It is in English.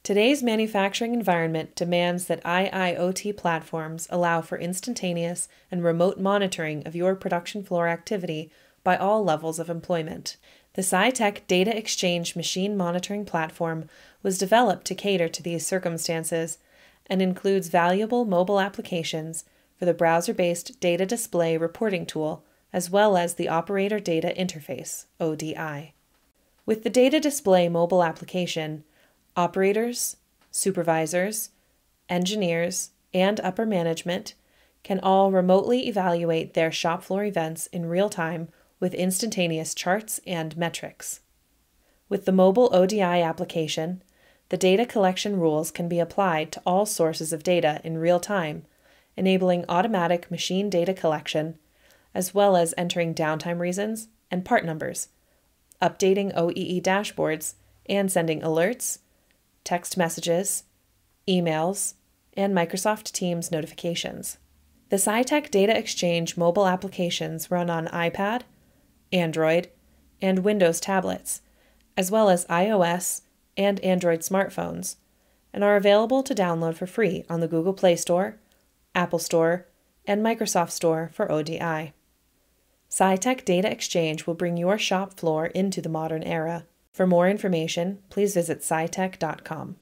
Today's manufacturing environment demands that IIoT platforms allow for instantaneous and remote monitoring of your production floor activity by all levels of employment. The Scytec DataXchange machine monitoring platform was developed to cater to these circumstances and includes valuable mobile applications for the browser-based data display reporting tool, as well as the Operator Data Interface, ODI. With the data display mobile application, operators, supervisors, engineers, and upper management can all remotely evaluate their shop floor events in real time with instantaneous charts and metrics. With the mobile ODI application, the data collection rules can be applied to all sources of data in real time, enabling automatic machine data collection, as well as entering downtime reasons and part numbers, updating OEE dashboards, and sending alerts, text messages, emails, and Microsoft Teams notifications. The Scytec DataXchange mobile applications run on iPad, Android, and Windows tablets, as well as iOS and Android smartphones, and are available to download for free on the Google Play Store, Apple Store, and Microsoft Store for ODI. Scytec DataXchange will bring your shop floor into the modern era. For more information, please visit scytec.com.